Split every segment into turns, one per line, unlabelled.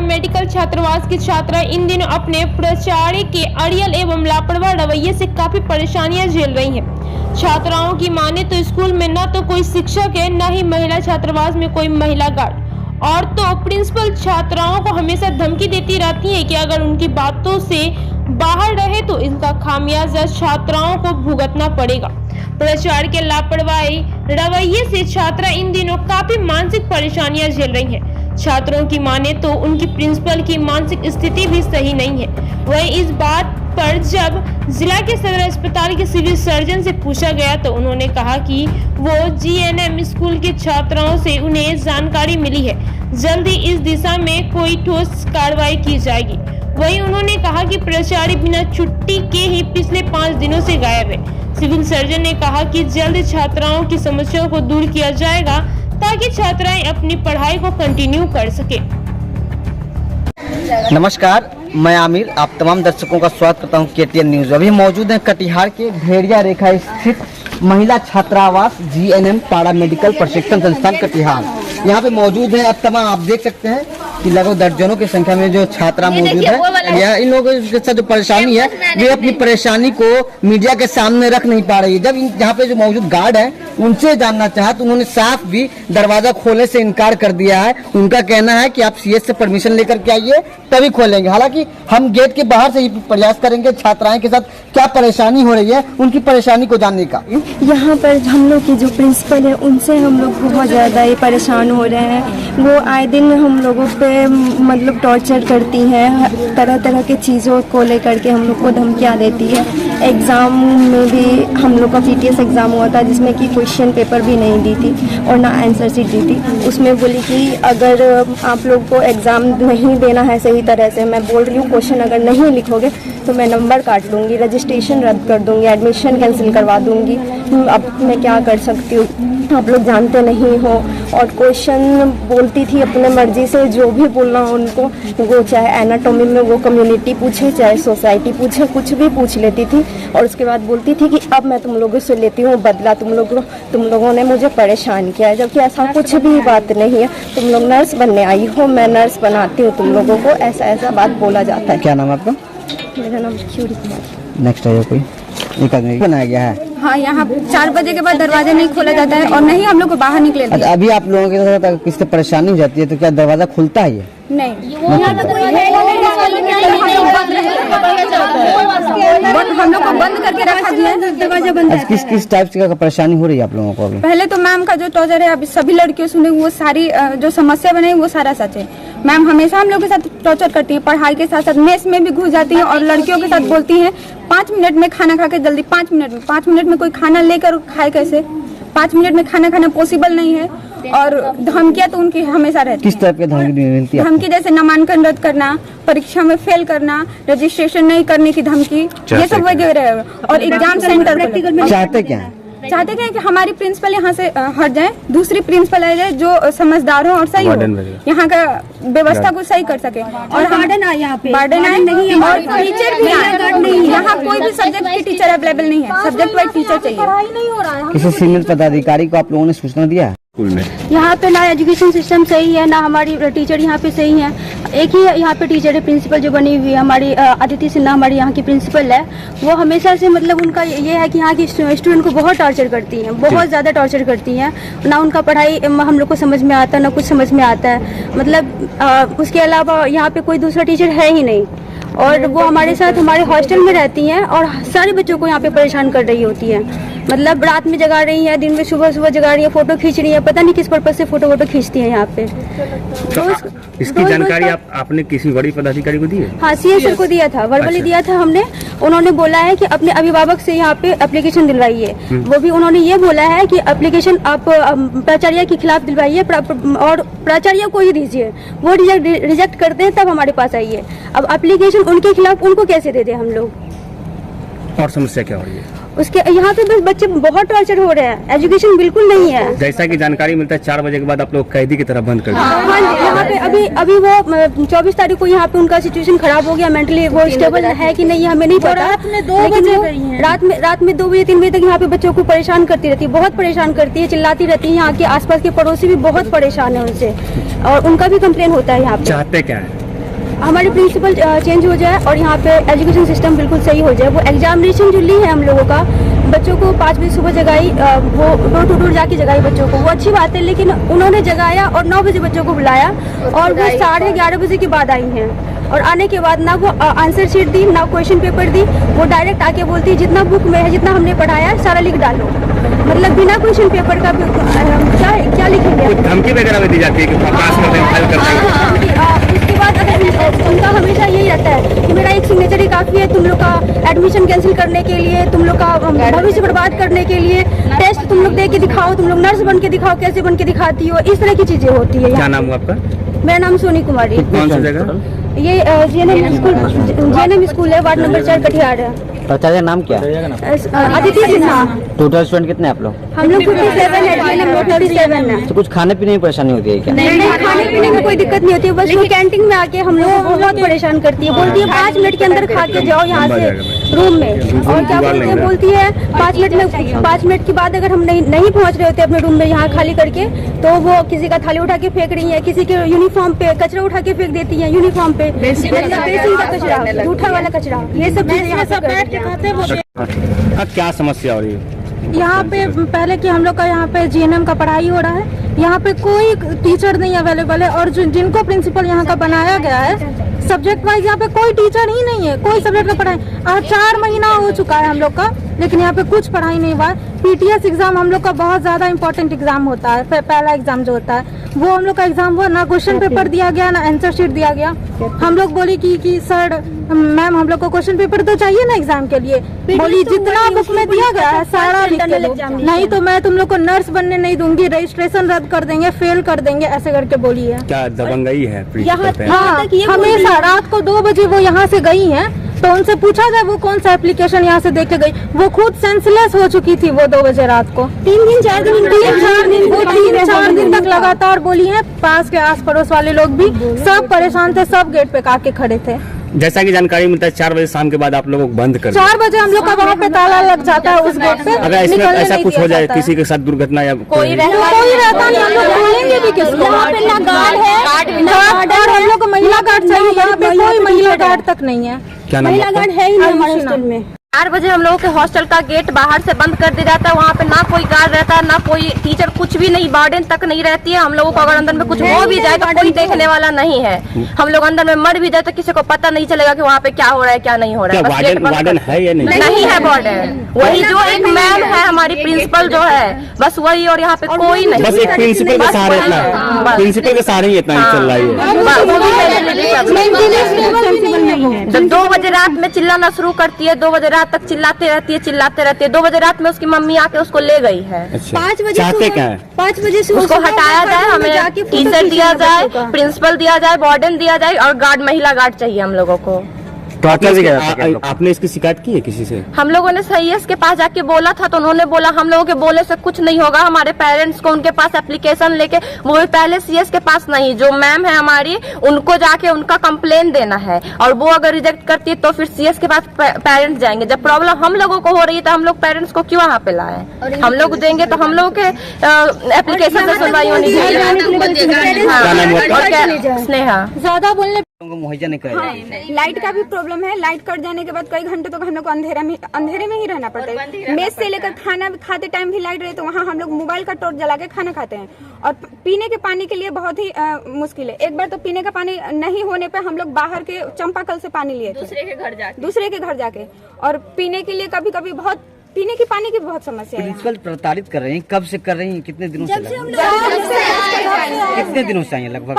Medical छात्रावास की छात्रा इन दिनों अपने प्राचार्य के अड़ियल एवं लापरवाह रवैये से काफी परेशानियां झेल रही हैं। छात्राओं की माने तो स्कूल में न तो कोई शिक्षक है, न ही महिला छात्रावास में कोई महिला गार्ड, और तो प्रिंसिपल छात्राओं को हमेशा धमकी देती रहती है कि अगर उनकी बातों से बाहर रहे तो इनका खामियाजा छात्राओं को भुगतना पड़ेगा। प्राचार्य के लापरवाही रवैये से छात्रा इन दिनों काफी मानसिक परेशानियां झेल रही हैं। छात्रों की माने तो उनकी प्रिंसिपल की मानसिक स्थिति भी सही नहीं है। वहीं इस बात पर जब जिला के सदर अस्पताल के सिविल सर्जन से पूछा गया तो उन्होंने कहा कि वो जीएनएम स्कूल की छात्राओं से उन्हें जानकारी मिली है, जल्दी इस दिशा में कोई ठोस कार्रवाई की जाएगी। वहीं उन्होंने कहा कि प्राचार्य बिना छुट्टी के ही पिछले 5 दिनों से गायब है। सिविल सर्जन ने कहा कि जल्द छात्राओं की समस्याओं को दूर किया जाएगा ताकि छात्राएं अपनी पढ़ाई को कंटिन्यू कर सके।
नमस्कार, मैं आमिर आप तमाम दर्शकों का स्वागत करता हूं केटीएन न्यूज। अभी मौजूद हैं कटिहार के भेड़िया रेखा स्थित महिला छात्रावास जीएनएम पारा मेडिकल प्रशिक्षण संस्थान कटिहार। यहाँ पे मौजूद है अब तमाम आप देख सकते हैं कि लगभग दर्जनों की संख्या में जो छात्रा मौजूद है। यह इन लोगों के साथ जो परेशानी है वे अपनी परेशानी को मीडिया के सामने रख नहीं पा रही है। जब यहाँ पे जो मौजूद गार्ड है उनसे जानना चाहा तो उन्होंने साफ भी दरवाजा खोलने से इनकार कर दिया है। उनका कहना है कि आप सीएस से परमिशन लेकर के आइए तभी खोलेंगे। हालांकि हम गेट के बाहर से ही प्रयास करेंगे छात्राएं के साथ क्या परेशानी हो रही है उनकी परेशानी को जानने का।
यहाँ पर हम लोग की जो प्रिंसिपल है उनसे हम लोग बहुत ज़्यादा ही परेशान हो रहे हैं। वो आए दिन हम लोगों पे मतलब टॉर्चर करती हैं, तरह तरह की चीज़ों को लेकर के हम लोग को धमकियाँ देती है। एग्ज़ाम में भी हम लोग का पीटीएस एग्ज़ाम हुआ था जिसमें कि क्वेश्चन पेपर भी नहीं दी थी और ना आंसर शीट दी थी। उसमें बोली कि अगर आप लोग को एग्ज़ाम नहीं देना है सही तरह से, मैं बोल रही हूँ क्वेश्चन अगर नहीं लिखोगे तो मैं नंबर काट लूँगी, रजिस्ट्रेशन रद्द कर दूँगी, एडमिशन कैंसिल करवा दूँगी। अब मैं क्या कर सकती हूँ, आप लोग जानते नहीं हो। और क्वेश्चन बोलती थी अपने मर्जी से जो भी बोलना हो उनको, वो चाहे एनाटॉमी में वो कम्युनिटी पूछे चाहे सोसाइटी पूछे, कुछ भी पूछ लेती थी। और उसके बाद बोलती थी कि अब मैं तुम लोगों से लेती हूँ बदला, तुम लोगों ने मुझे परेशान किया है, जबकि ऐसा कुछ भी बात नहीं है। तुम लोग नर्स बनने आई हो, मैं नर्स बनाती हूँ तुम लोगों को, ऐसा बात बोला जाता है।
क्या नाम है आपका?
मेरा नाम क्यूरी कुमार।
नेक्स्ट है कोई एक आदमी बनाया गया है।
हाँ, यहाँ 4 बजे के बाद दरवाजा नहीं खोला जाता है और नहीं हम लोग को बाहर निकले।
अच्छा, अभी आप लोगों के साथ किसी से परेशानी हो जाती है तो क्या दरवाजा खुलता है? ये
नहीं, हम लोग को बंद करके रखा गया है, दरवाजा बंद है।
किस टाइप से परेशानी हो रही है आप लोगों को अभी?
पहले तो मैम का जो टॉर्चर है अभी सभी लड़कियों सुने, वो सारी जो समस्या बने वो सारा सच है। मैम हमेशा हम लोग के साथ टॉर्चर करती है, पढ़ाई के साथ साथ मेस में भी घुस जाती है और लड़कियों के साथ बोलती है 5 मिनट में खाना खा के जल्दी, 5 मिनट में कोई खाना लेकर खाए कैसे? 5 मिनट में खाना खाना पॉसिबल नहीं है। और धमकियां तो उनकी हमेशा रहती है।
किस तरह की धमकी?
धमकी जैसे नामांकन रद्द करना, परीक्षा में फेल करना, रजिस्ट्रेशन नहीं करने की धमकी, ये सब वगैरह। और एग्जाम सेंटर
चाहते क्या है?
चाहते हैं कि हमारी प्रिंसिपल यहाँ से हट जाए, दूसरी प्रिंसिपल आ जाए जो समझदार हो और सही हो, यहाँ का व्यवस्था को सही कर सके। और वार्डन आए यहाँ पे, वार्डन आए नहीं और टीचर भी आए। यहाँ कोई भी सब्जेक्ट की टीचर अवेलेबल नहीं है, सब्जेक्ट वाइज टीचर चाहिए।
किसी सीनियर पदाधिकारी को आप लोगों ने सूचना दिया?
यहाँ पे ना एजुकेशन सिस्टम सही है, ना हमारी टीचर यहाँ पे सही है। एक ही यहाँ पे टीचर है प्रिंसिपल जो बनी हुई है, हमारी अदिति सिन्हा हमारी यहाँ की प्रिंसिपल है। वो हमेशा से मतलब उनका ये है कि यहाँ की स्टूडेंट को बहुत टॉर्चर करती हैं, बहुत ज़्यादा टॉर्चर करती हैं। ना उनका पढ़ाई हम लोग को समझ में आता है, ना कुछ समझ में आता है। मतलब उसके अलावा यहाँ पे कोई दूसरा टीचर है ही नहीं। और वो हमारे साथ हमारे हॉस्टल में रहती हैं और सारे बच्चों को यहाँ पे परेशान कर रही होती हैं। मतलब रात में जगा रही हैं, दिन में सुबह जगा रही है, फोटो खींच रही है, पता नहीं किस पर्पज से फोटो खींचती हैं यहाँ पे।
तो इसकी जानकारी आपने किसी बड़ी पदाधिकारी को दी है?
हाँ, सीएस सर को दिया था, वर्बली दिया था हमने। उन्होंने बोला है कि अपने अभिभावक से यहाँ पे एप्लीकेशन दिलवाइए। वो भी उन्होंने ये बोला है कि एप्लीकेशन आप प्राचार्य के खिलाफ दिलवाइए और प्राचार्य को ही दीजिए, वो रिजेक्ट करते हैं तब हमारे पास आइए। अब एप्लीकेशन उनके खिलाफ उनको कैसे दे दे हम लोग?
और समस्या क्या हो रही है?
उसके यहाँ पे बस बच्चे बहुत टॉर्चर हो रहे हैं, एजुकेशन बिल्कुल नहीं है।
जैसा कि जानकारी मिलता है 4 बजे के बाद आप लोग कैदी की तरह बंद कर दिया।
हाँ, यहाँ पे अभी वो 24 तारीख को यहाँ पे उनका सिचुएशन खराब हो गया, मेंटली वो स्टेबल है कि नहीं हमें नहीं पता। रात में 2 बजे 3 बजे तक यहाँ पे बच्चों को परेशान करती रहती है, बहुत परेशान करती है, चिल्लाती रहती है। यहाँ के आसपास के पड़ोसी भी बहुत परेशान है उनसे और उनका भी कंप्लेन होता है यहाँ पे।
चाहते क्या है?
हमारी प्रिंसिपल चेंज हो जाए और यहाँ पे एजुकेशन सिस्टम बिल्कुल सही हो जाए। वो एग्जामिनेशन जो ली है हम लोगों का, बच्चों को 5 बजे सुबह जगाई, वो डोर टू डोर जाके जगाई बच्चों को, वो अच्छी बात है, लेकिन उन्होंने जगाया और 9 बजे बच्चों को बुलाया और वो 11:30 बजे के बाद आई हैं। और आने के बाद ना वो आंसर शीट दी, ना क्वेश्चन पेपर दी, वो डायरेक्ट आके बोलती है जितना बुक में है, जितना हमने पढ़ाया है सारा लिख डालो। मतलब बिना क्वेश्चन पेपर का क्या लिखेंगे?
धमकी वगैरह भी दी जाती है कि पास कर दें, फेल कर दें।
उसके बाद अगर उनका हमेशा यही रहता है कि मेरा एक सिग्नेचर ही काफी है तुम लोग का एडमिशन कैंसिल करने के लिए, तुम लोग का भविष्य बर्बाद करने के लिए, टेस्ट तुम लोग दे के दिखाओ, तुम लोग नर्स बन के दिखाओ, कैसे बन के दिखाती हो, इस तरह की चीजें होती है।
क्या नाम हुआ आपका?
मेरा नाम सोनी कुमारी।
कौन सी जगह?
ये जेएनएम स्कूल है, वार्ड नंबर 4 कटिहार है।
प्राचार्य नाम क्या है?
अदिति सिन्हा।
टोटल स्टूडेंट कितने आप लोग?
हम लोग 57 है, जेएनएम में 37 है।
तो कुछ खाने पीने में परेशानी होती है क्या?
नहीं, खाने पीने में कोई दिक्कत नहीं होती है, बस वो कैंटीन में आके हम लोगों को बहुत परेशान करती है। बोलती है 5 मिनट के अंदर खा के जाओ यहाँ से रूम में, और क्या बोलती है, बोलती है 5 मिनट के बाद अगर हम नहीं पहुँच रहे होते अपने रूम में यहाँ खाली करके, तो वो किसी का थाली उठा के फेंक रही है, किसी के यूनिफॉर्म पे कचरा उठा के फेंक देती है, यूनिफॉर्म पे बेसिंग का कचरा, जूठा वाला कचरा, ये सब चीजें यहाँ पे करती है।
क्या समस्या हो रही है
यहाँ पे? पहले कि हम लोग का यहाँ पे जीएनएम का पढ़ाई हो रहा है, यहाँ पे कोई टीचर नहीं अवेलेबल है, और जिनको प्रिंसिपल यहाँ का बनाया गया है सब्जेक्ट वाइज, यहाँ पे कोई टीचर ही नहीं है, कोई सब्जेक्ट का पढ़ाई। 4 महीना हो चुका है हम लोग का, लेकिन यहाँ पे कुछ पढ़ाई नहीं हुआ। पीटीएस एग्जाम हम लोग का बहुत ज्यादा इंपॉर्टेंट एग्जाम होता है, पहला एग्जाम जो होता है वो हम लोग का एग्जाम हुआ, ना क्वेश्चन पेपर दिया गया, ना आंसर शीट दिया गया। हम लोग बोली कि सर मैम हम लोग को क्वेश्चन पेपर तो चाहिए ना एग्जाम के लिए, बोली जितना बुक में दिया गया है सारा लिख के दो, नहीं तो मैं तुम लोग को नर्स बनने नहीं दूंगी, रजिस्ट्रेशन रद्द कर देंगे, फेल कर देंगे, ऐसे करके बोली है।
क्या दबंगई है?
हाँ, हमेशा रात को 2 बजे वो यहाँ से गई हैं, तो उनसे पूछा जाए वो कौन सा एप्लीकेशन यहाँ से देके गई, वो खुद सेंसलेस हो चुकी थी वो 2 बजे रात को।
3-4
दिन तक लगातार बोली है। पास के आस पड़ोस वाले लोग भी सब परेशान थे, सब गेट पे आके खड़े थे।
जैसा कि जानकारी मिलता है 4 बजे शाम के बाद आप लोगों को बंद कर
4 बजे हम लोग का वहाँ पे ताला लग जाता है उस गेट पे।
अगर इसमें ऐसा कुछ हो जाए, किसी के साथ दुर्घटना या
कोई रहता
नहीं, हम लोग बोलेंगे भी किसको?
यहाँ पे ना गार्ड है,
ना गार्ड, हम लोग को महिला गार्ड चाहिए, यहाँ पे कोई महिला गार्ड तक नहीं है।
क्या नाम
महिला गार्ड है ही नहीं हमारे हॉस्टल में।
4 बजे हम लोगों के हॉस्टल का गेट बाहर से बंद कर दिया जाता है, वहाँ पे ना कोई गार्ड रहता है, ना कोई टीचर, कुछ भी नहीं, वार्डन तक नहीं रहती है। हम लोगों को अगर अंदर में कुछ हो भी जाए तो कोई देखने वाला नहीं है। हम लोग अंदर में मर भी जाए तो किसी को पता नहीं चलेगा कि वहाँ पे क्या हो रहा है क्या नहीं हो रहा है।
वार्डन है या नहीं?
नहीं है वार्डन, वही जो एक मैम है हमारी प्रिंसिपल जो है, बस वही, और यहाँ पे कोई नहीं।
बस एक प्रिंसिपल के सहारे इतना, प्रिंसिपल के सहारे ही इतना चल रहा है।
जब 2 बजे रात में चिल्लाना शुरू करती है, 2 बजे रात तक चिल्लाते रहती है। 2 बजे रात में उसकी मम्मी आके उसको ले गई है।
5 बजे
चाहते क्या है?
5 बजे से
उसको हटाया जाए, हमें टीचर दिया जाए, प्रिंसिपल दिया जाए, वार्डन दिया जाए, और गार्ड, महिला गार्ड चाहिए हम लोगों को।
आपने इसकी शिकायत की है किसी से?
हम लोगों ने सीएस के पास जाके बोला था, तो उन्होंने बोला हम लोगों के बोले से कुछ नहीं होगा। हमारे पेरेंट्स को उनके पास एप्लीकेशन लेके, वो भी पहले सीएस के पास नहीं, जो मैम है हमारी, उनको जाके उनका कंप्लेन देना है, और वो अगर रिजेक्ट करती है तो फिर सीएस के पास पेरेंट्स जाएंगे। जब प्रॉब्लम हम लोगों को हो रही है तो हम लोग पेरेंट्स को क्यों वहाँ पे लाए? हम लोग देंगे तो हम लोग के एप्लीकेशन से सुनवाई होनी चाहिए। स्नेहा
ज्यादा बोलने
मुहैया नहीं कराया।
लाइट का भी प्रॉब्लम है। लाइट कट जाने के बाद कई घंटे तक हम लोग को अंधेरे में ही रहना पड़ता है। मेस से लेकर खाना खाते टाइम भी लाइट रहे तो वहाँ हम लोग मोबाइल का टॉर्च जला के खाना खाते हैं। और पीने के पानी के लिए बहुत ही मुश्किल है। एक बार तो पीने का पानी नहीं होने पे हम लोग बाहर के चंपाकल से पानी लिए थे, दूसरे के घर जाके। और पीने के लिए कभी कभी बहुत पीने के पानी की बहुत समस्या है।
प्रिंसिपल प्रताड़ित कर रही हैं, कब से कर रही हैं, कितने दिनों से? कितने दिनों से आई लगभग?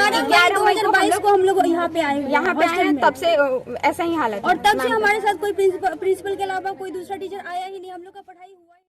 11/2022 को हम लोग यहाँ पे आए,
तब से ऐसा ही हालत।
और तब से हमारे साथ कोई प्रिंसिपल के अलावा कोई दूसरा टीचर आया ही नहीं। हम लोग का पढ़ाई हुआ